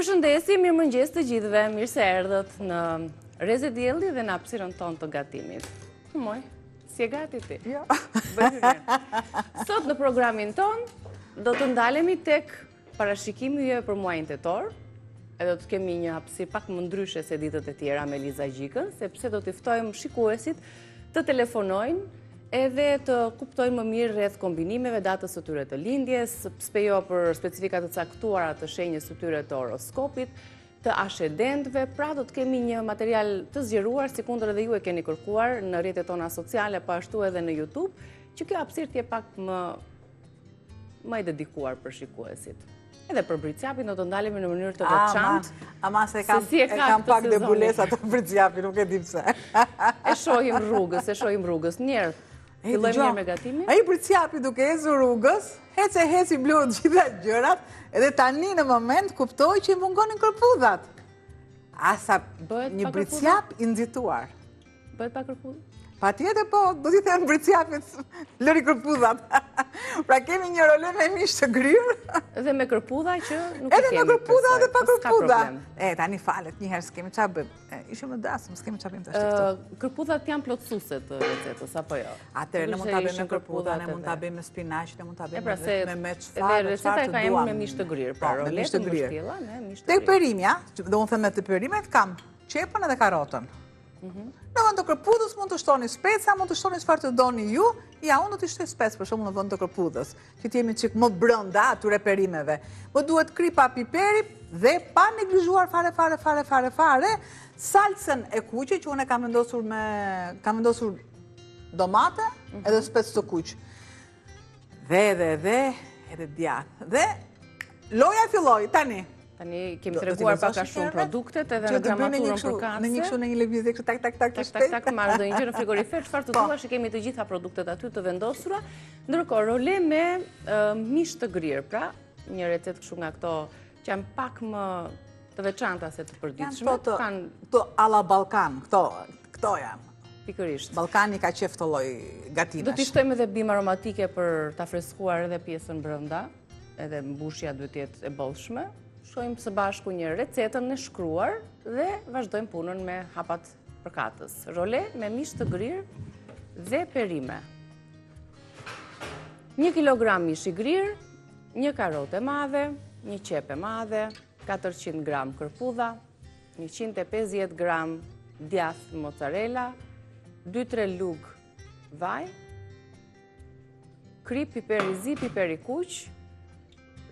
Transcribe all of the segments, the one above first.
përshëndesi, mirë mëngjes të gjithëve, mirë se erdhët në Reze Dielli dhe në hapësirën tonë të gatimit. Moj, si e gati ti? Jo. Sot në programin tonë do të ndalemi tek parashikimi juaj për muajin tetor, edhe do të kemi një hapësirë pak më ndryshe se ditët e tjera me Liza Gjikën, sepse do të ftojmë shikuesit të telefonojnë edhe të kuptojnë më mirë rreth kombinimeve, datës së tyre të lindjes, spejo për specifikat të caktuara të shenjës së tyre të horoskopit, të ashedentëve, pra do të kemi një material të zgjeruar, sikundër edhe ju e keni kërkuar në rrjetet tona sociale, po ashtu edhe në YouTube, që kjo hapësirë t'je pak më e dedikuar për shikuesit. Edhe për Bricjapin do të ndalemi në mënyrë të veçantë. Ama se kam pak debulesa të Bricjapin, nuk e di pse. E shohim rrugës. Njerë, fillojmë mirë me gatimin. Ai Bricjapi duke ecur rrugës, heci blu gjitha gjërat, edhe tani në moment kuptoj që i mungonin kërpudhat. Asa një Bricjap i nxituar. Bëhet pa kërpudhë? Patjetër po, do t'i them Bricjapit lëri kërpudhat. Pra kemi një role me mish të grirë. Edhe me kërpudha që nuk i kemi. Edhe me kërpudha dhe pa kërpudha. Tani falet, njëherë s'kemi qa bëjmë. Ishim në dasëm, s'kemi qa bëjmë të ashtë. Kërpudhat janë plotësuese të recetës, apo jo? Atëherë, ne mund t'a bëjmë me kërpudha, ne mund t'a bëjmë me spinaq, ne mund t'a bëjmë me meçfarë, edhe receta e ka emër me mish të grirë, pra roletë, mbështjella, mish të grirë. Tek perimja, do unë them me të perimet, kam qepën edhe karotën. Në vend të kërpudhës mund të shtoni speca, mund të shtoni çfarë të doni ju, ja unë do të shtoj spec për shembull në vend të kërpudhës, që të jemi çik më brenda atyre perimeve. Po duhet kripa piperi dhe pa neglizhuar fare salcën e kuqe që unë kam vendosur domate edhe spec të kuq. Dhe edhe djath. Dhe loja filloi tani. Tani kemi treguar pak a shumë produktet edhe në gramaturën përkatëse. Në një kështu në një lëvizje kështu tak, marrë do një gjë në frigorifer, çfarë të duash, kemi të gjitha produktet aty të vendosura. Ndërkohë role me mish të grirë, pra një recetë kështu nga këto që janë pak më të veçanta se të përditshme. Këto alla Ballkan, këto janë. Pikërisht. Ballkani ka qef të lloj gatimesh. Do t'i shtojmë edhe bimë aromatike për ta freskuar edhe pjesën brenda, edhe mbushja duhet të jetë e bollshme. Shojmë së bashku një recetën e shkruar dhe vazhdojmë punën me hapat përkatës. Role me mish të grirë dhe perime. 1 kilogram mish i grirë, 1 karote madhe, 1 qepë madhe, 400 gram kërpudha, 150 gram djath mozzarella, 2-3 lug vaj, krip piperi zi, piperi kuq,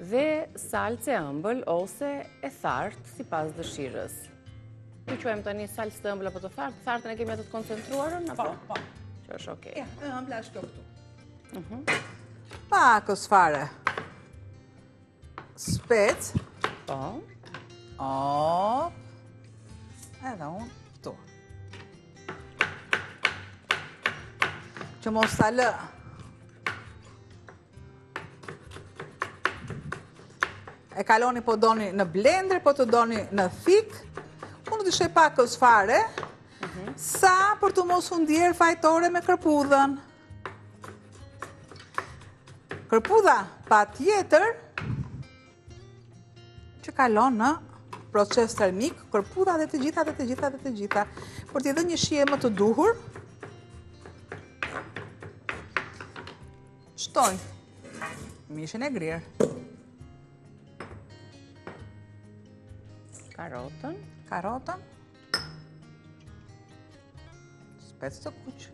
dhe salce ëmbël ose e thartë sipas dëshirës. Ju quajmë tani salcë të ëmbël apo të thartë? Thartën e kemi atë të koncentruarën apo? Po. Që është okay. Ja, ëmbla është kjo këtu. Pakës fare. Spec. Po. Edhe unë këtu. Që mos ta lë. E kaloni po doni në blender, po të doni në thik. Unë të shoj pakës fare, sa për të mos ndjerë fajtore me kërpudhën. Kërpudha pa tjetër, që kalon në proces termik, kërpudha dhe të gjitha. Për t'i dhe një shije më të duhur, shtoj mishin e grirë. Karotën, spec të kuq,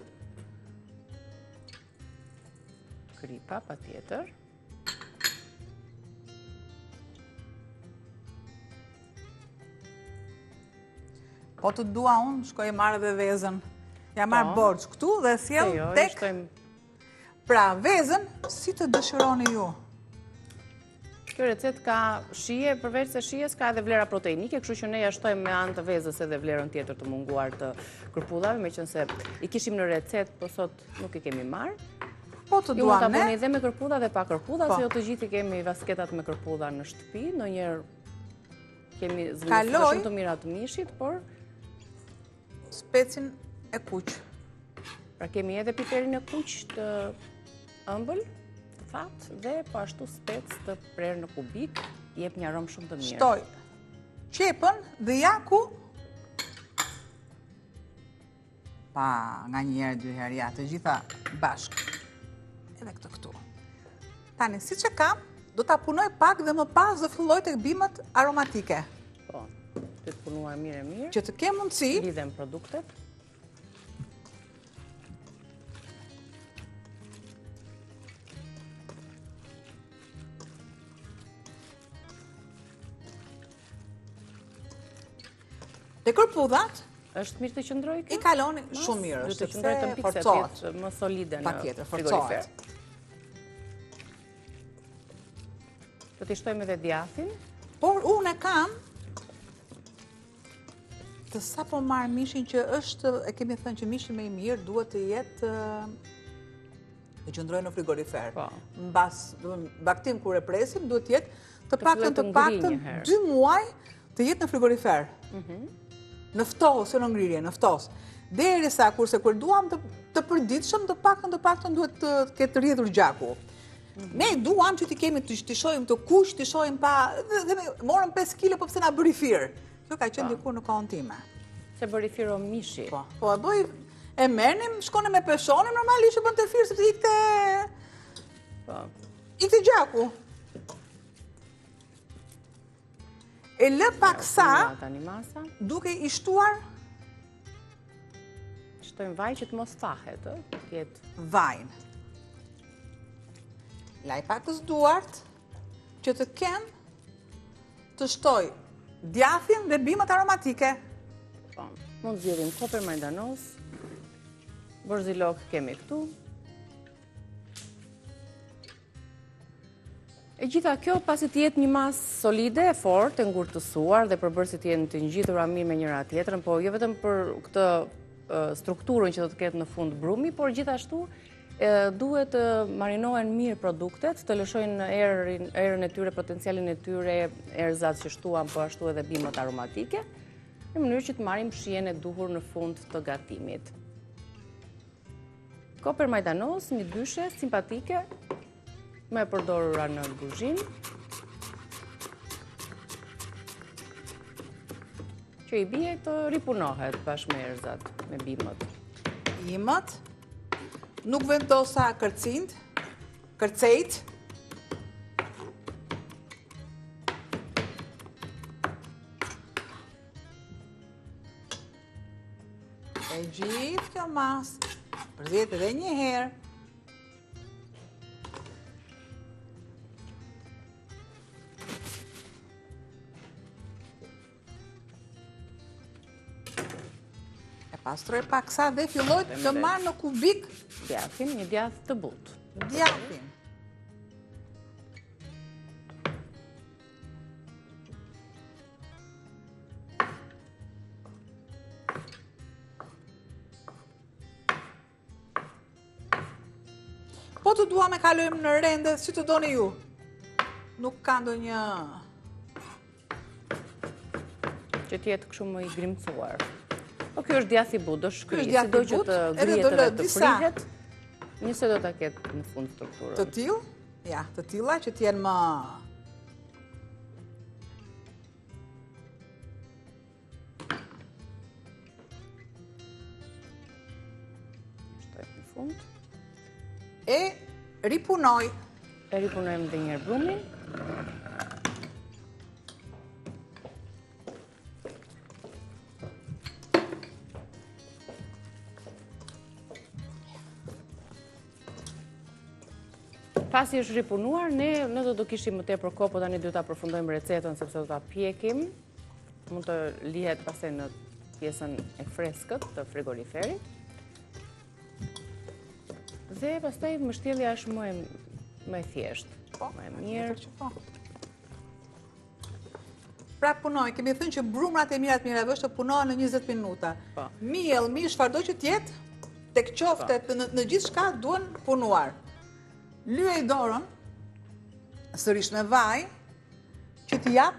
kripa pa tjetër, po të dua unë, shkoj e marrë dhe vezën, ja marrë borç këtu dhe sjell tek, pra vezën si të dëshironi ju. Kjo recet ka shije, përveç se shijes ka edhe vlera proteinike, kështu që ne ja shtojmë me anë të vezës edhe vlerën tjetër të munguar të kërpudhave, meqense i kishim në recet, po sot nuk i kemi marrë. Po të duam ne. Ju mund ta bëni edhe me kërpudha dhe pa kërpudha, se jo të gjithë kemi vasketat me kërpudha në shtëpi, ndonjëherë kemi zgjidhje shumë të mira të mishit, por specin e kuq. Pra kemi edhe piperin e kuq të ëmbël, dhe po ashtu spec të prerë në kubik, jep një aromë shumë të mirë. Shtoj qepën dhe jaku. Pa, nga një herë, dy herë, ja, të gjitha bashkë. Edhe këtë këtu. Tani, si që kam, do t'a punoj pak dhe më pas dhe filloj të bimët aromatike. Po, të punuar mirë. Që të ke mundësi. Lidhem produktet. Te kërpudhat, është mirë të qëndroj kjo? I kaloni shumë mirë, është të qëndroj të pikë se të më solide në frigorifer. Do t'i shtojmë edhe djathin. Por unë e kam të sa po marrë mishin që është, e kemi thënë që mishin me i mirë duhet të jetë të qëndroj në frigorifer. Mbas baktim kur e presim duhet të jetë të paktën 2 muaj të jetë në frigorifer. Në ftos, në ngrirje, në ftos. Derisa kurse kur duam të përditshëm, të paktën duhet të ketë rrjedhur gjaku. Ne duam që t'i kemi të shojmë të kuq, t'i shojmë pa, dhe morëm 5 kg, po pse na bëri fir. Kjo ka qenë dikur në kohën time. Se bëri fir o mishi. Po e bëj, e merrnim, shkonim me peshonim, normalisht e bën të fir sepse ikte gjaku. E lë pak sa, duke i shtuar. Shtojmë vaj që të mos fahet, vajnë. Laj pak duart, që të kem të shtoj djathin dhe bimët aromatike. Mund zgjedhim koper majdanos, borzilok kemi këtu. E gjitha kjo pasi të jetë një masë solide, fort, e ngurtësuar dhe përbërësi të jenë të ngjithura mirë me njëra tjetrën, po jo vetëm për këtë strukturën që do të ketë në fund brumi, por gjithashtu duhet të marinohen mirë produktet, të lëshojnë erën e tyre, potencialin e tyre, erëzat që shtuam, po ashtu edhe bimët aromatike, në mënyrë që të marrim shijen e duhur në fund të gatimit. Koper majdanos, një dyshe simpatike, me përdorura në kuzhinë, që i bie të ripunohet bashkë me erëzat, me bimët. Bimët, nuk vendosa kërcejt, e gjithë kjo masë, përzjet edhe një herë, pastroj pak sa dhe filloj të marrë në kubik djathin, një djath të butë. Djathin. Po të dua me kalojmë në rende, si të doni ju. Nuk ka ndonjë që t'jetë kështu më i grimcuar. Po kjo është djath i butë, do shkri, si do që të grijet edhe të frihet, njëse do të ketë në fund strukturën. Të tillë? Ja, të tilla që t'jenë më... Shtojmë në fund. E ripunoj. E ripunojmë dhe njërë brumin. Pasi është ripunuar, ne do kishim më tepër kohë, po tani do ta përfundojmë recetën sepse do ta pjekim. Mund të lihet pastaj në pjesën e freskët të frigoriferit. Dhe pastaj mbështjellja është më e thjeshtë, më e mirë. Pra punoj, kemi thënë që brumrat e mira është të punohen në 20 minuta. Miell, mish, çfarëdo që të jetë, tek qoftet në gjithë shka duhen punuar. Lyej dorën, sërish me vaj, që t'i jap.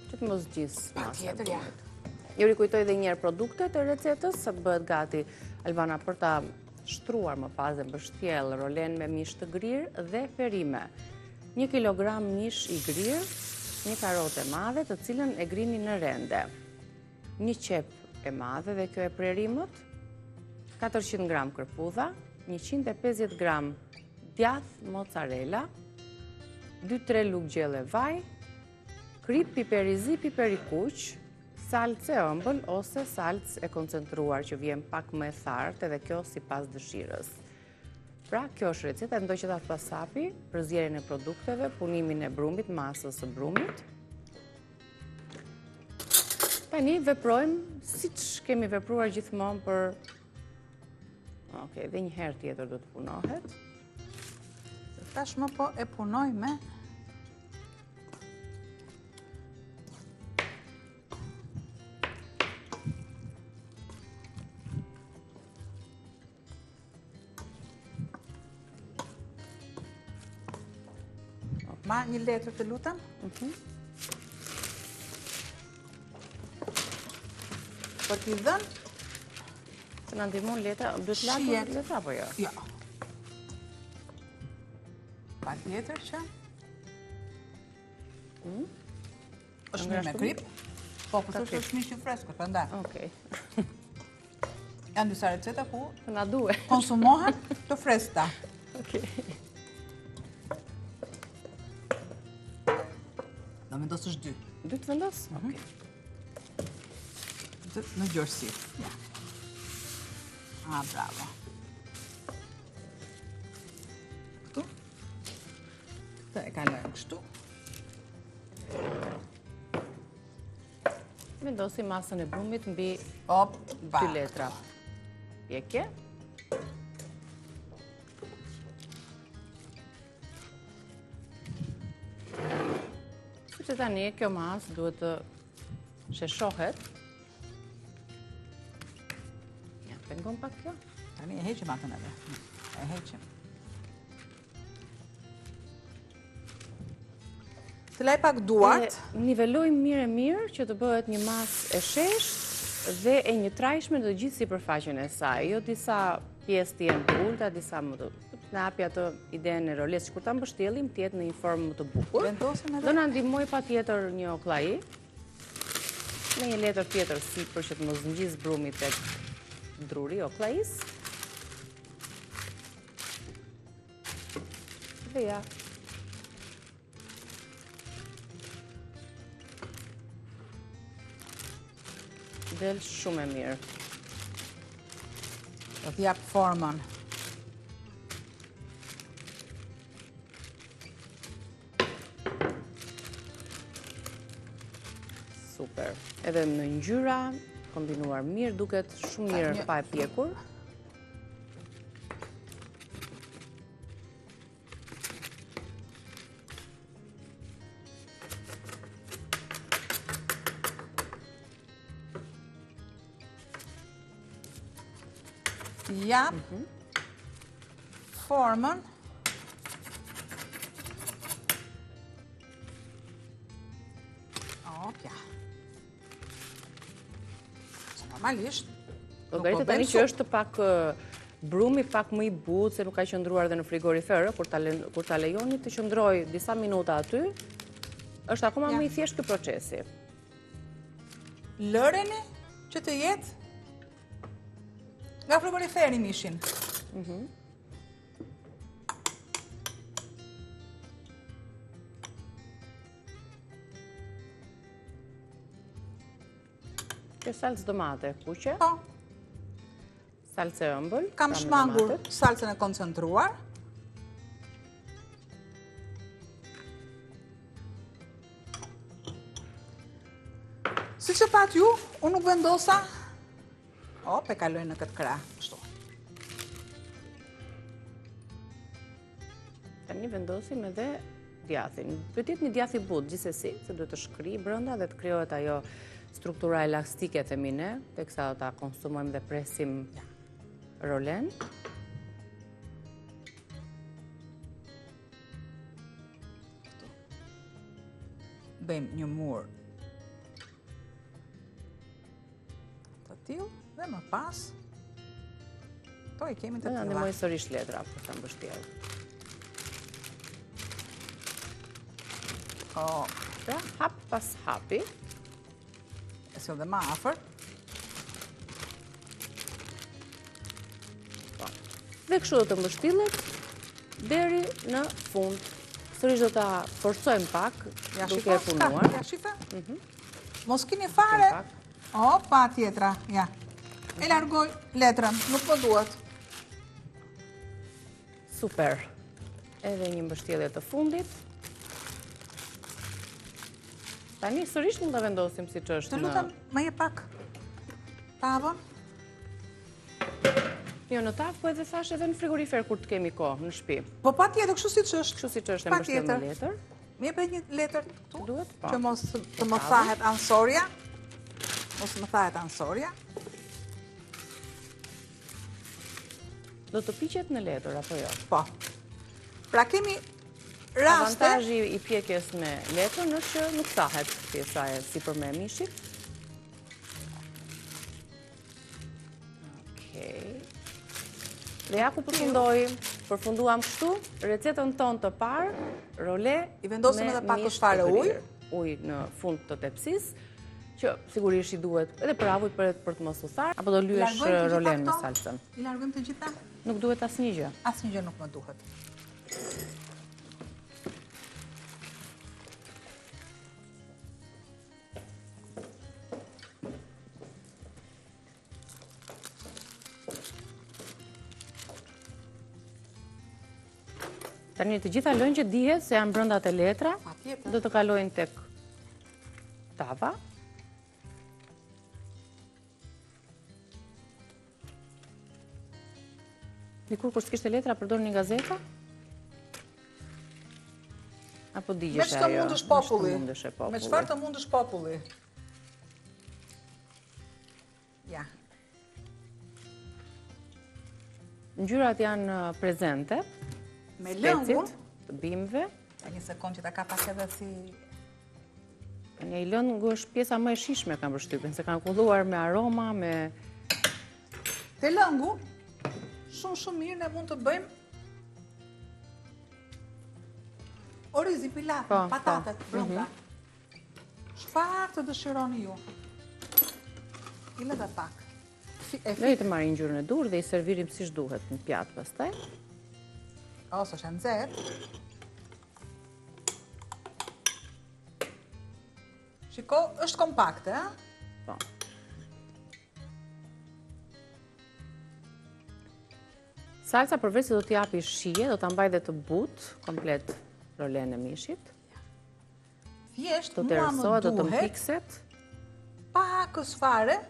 Që të mos gjisë. Patjetër, ja. Ju rikujtoj dhe njerë produktet e recetës, sa bëhet gati Albana për ta shtruar më pas dhe mbështjell rolen me mish të grirë dhe perime. 1 kilogram mish i grirë, një karotë e madhe të cilën e grini në rende, një qep e madhe dhe kjo e prerimët, 400 gram kërpudha, 150 gram djath mozzarella, 2-3 lugë gjelle vaj, krip, piper i zi, piper i kuq, salcë e ëmbël ose salcë e koncentruar që vjen pak më e thartë edhe kjo sipas dëshirës. Pra, kjo është receta, ndoj që ta pasapi, përzierjen e produkteve, punimin e brumit, masës së brumit. Tani veprojmë siç kemi vepruar gjithmonë për... Okej, dhe një herë tjetër do të punohet. Tashmë po e punoj me... Ma një letër të lutem. Për t'i dhënë... Se në ndihmon letra, duhet latur letra apo jo? Jo. Pa tjetër që... është mirë me krip. Po, përse është mishi fresko, të ndaj. Okej. Janë disa receta ku... Na duhe. Konsumohen të freskta. Okej. Do vendosësh 2. 2 të vendos? Okej. Në gjërësi. Bravo. Këtu. Këtë e kalojmë kështu. Vendosi masën e brumit mbi 2 letra pjekje. Që tani kjo masë duhet të sheshohet. Ja, pengon pak kjo. Tani e heqim atën edhe. E heqim. Të laj pak duart. Nivelojmë mirë që të bëhet një masë e shesht dhe e një trajshme në gjithë sipërfaqen e saj. Jo disa pjesë të jenë të ulta, disa më të... Në api atë idenë e roles, që kur ta mbështjellim, tjetë në një formë më të bukur. Do në ndihmoj pa tjetër një oklai, me një letër tjetër sipër që të mos ngjis brumi tek druri oklais. Dhe ja. Del shumë e mirë. Do t'jap formën. Super. Edhe në ngjyra, kombinuar mirë, duket shumë mirë pa e pjekur. Jap formën. Opja. Normalisht. Do bëjtë tani që është pak brumi pak më i butë, se nuk ka qëndruar dhe në frigorifer, kur ta lejoni të qëndroj disa minuta aty, është akoma më i thjesht ky procesi. Lëreni që të jetë nga frigoriferi mishin. Kjo salcë domate, kuqe? Po. Salcë e ëmbël. Kam shmangur salcën e koncentruar. Si që pat ju, unë nuk vendosa. E kaloj në këtë krah. Kështu. Tani vendosim edhe djathin. Duhet jetë një djath i butë, gjithsesi, se duhet të shkri brenda dhe të krijohet ajo struktura elastike, themi ne, teksa do ta konsumojmë dhe presim rolen. Bëjmë një mur të tillë dhe më pas to i kemi të tilla. Ne ndihmoj sërish letra për ta mbështjellë. Pra, hap pas hapi. E si dhe ma afër. Dhe kështu do të mbështillet deri në fund. Sërish do ta forcojmë pak, duke e punuar. Ja, shife? Mos kini fare. Opa, tjetra, ja. E largoj letrën, nuk më duhet. Super. Edhe një mbështjellje të fundit. Tani sërish mund ta vendosim siç është. Të lutem, më jep pak tavën. Jo në tavë, po edhe thash edhe në frigorifer kur të kemi kohë në shtëpi. Po patjetër, kështu siç është. Kështu siç është e mbështjell në letër. Më jep një letër këtu. Duhet? Po. Që mos të më thahet ansoria. Mos më thahet ansoria. Do të piqet në letër apo jo? Po. Pra kemi raste. Avantazhi i pjekjes me letrën është që nuk thahet pjesa e sipërme e mishit. Dhe ja ku përfunduam kështu, recetën tonë të parë, role I vendosim edhe pak fare ujë. Ujë në fund të tepsisë, që sigurisht i duhet edhe për avujt për të mos u tharë, apo do lyesh rolen me salsën. I largojmë të gjitha? Nuk duhet asnjë gjë. Asnjë gjë nuk më duhet. Tani të gjitha lëngjet dihet se janë brenda te letra, do të kalojnë tek tava. Dikur kur s'kishte letra, përdor një gazeta? Apo digjesh ajo? Me çfarë mundesh populli? Me çfarë të mundesh populli? Ja. Ngjyrat janë prezente. Me lëngun të bimëve. Një sekond që ta ka pak edhe si... Një lëngu është pjesa më e shishme kam përshtypjen, se kanë kulluar me aroma, me... Te lëngu, shumë mirë ne mund të bëjmë orizi, pilaf, patatet, brumta. Çfarë të dëshironi ju? Ile dhe pak. Ne të marrim ngjyrën e dur dhe i servirim siç duhet në pjatë pastaj. Ose është nxehtë. Shiko, është kompakte, ha? Po. Salsa përveç se do t'i japi shije, do ta mbaj dhe të butë komplet rolen e mishit. Thjesht do të erësohet, do të mpikset. Pakës fare.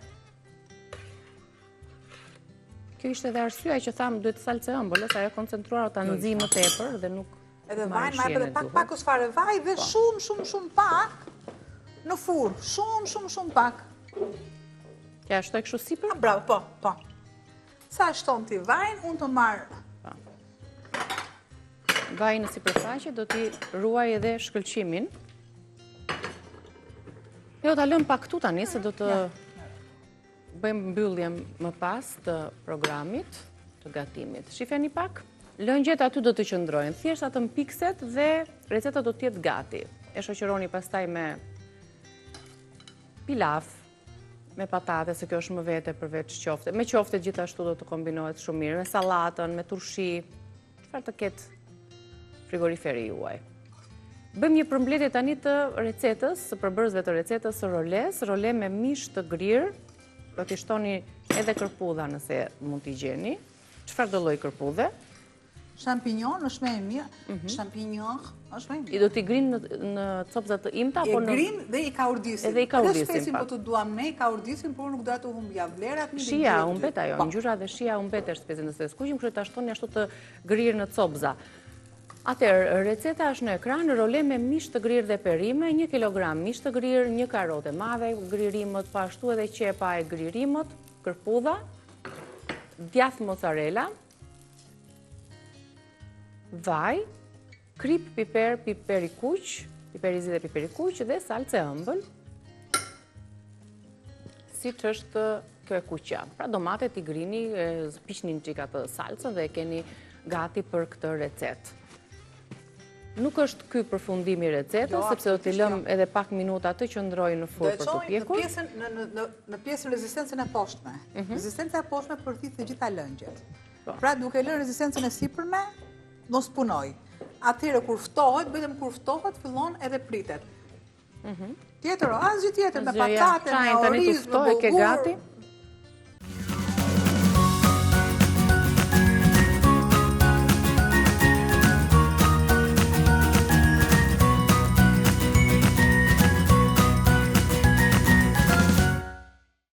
Kjo ishte edhe arsyeja që thamë duhet salce ëmbël, se ajo koncentruar ta nxjë më tepër dhe nuk edhe vaj, ma edhe pakës fare vaj dhe shumë pak në furrë. Shumë pak. Kja shtoj kështu sipër? Bravo, po. Sa shton ti vajin, unë të marrë. Vaj në sipërfaqe do t'i ruaj edhe shkëlqimin. Jo, ta lëm pak këtu tani, se do të bëjmë mbyllje më pas të programit, të gatimit. Shifeni pak? Lëngjet aty do të qëndrojnë, thjesht atë mpikset dhe receta do t'jetë gati. E shoqëroni pastaj me pilaf, me patate, se kjo është më vete përveç qofte. Me qofte gjithashtu do të kombinohet shumë mirë, me salatën, me turshi, çfarë të ketë frigoriferi juaj. Bëjmë një përmbledhje tani të recetës, së përbërësve të recetës së roles, role me mish të grirë, do t'i shtoni edhe kërpudha nëse mund t'i gjeni. Çfarë do lloj kërpudhe? Champignon është më e mirë. Champignon është më e mirë. I do t'i grinë në copza të imta apo në... E grinë dhe i kaurdisin. Edhe i kaurdisin, Dhe spesin po të duam ne i kaurdisin, por nuk do të humbja vlerat. Shia humbet ajo, ngjyra dhe shia humbet është spesin nëse skuqim, kështu ta shtoni ashtu të grirë në copza. Atëherë, receta është në ekran, role me mish të grirë dhe perime, 1 kilogram mish të grirë, 1 karote madhe, gririmët, po ashtu edhe qepa e gririmët, kërpudha, djath mozzarella, vaj, krip, piper, piper i kuq, piper i zi dhe piper i kuq dhe salce ëmbël, siç është kjo e kuqja. Pra domatet i grini, piqnin çika të salcën dhe e keni gati për këtë recetë. Nuk është ky përfundimi i recetës, sepse do t'i lëm edhe pak minuta të qëndrojë në furrë për të pjekur. Në pjesën rezistencën e poshtme. Rezistenca e poshtme përthith të gjitha lëngjet. Pra duke lënë rezistencën e sipërme, mos punoj. Atëherë kur ftohet, vetëm kur ftohet, fillon edhe pritet. Tjetër, asgjë tjetër, me patate, me oriz, me bulgur.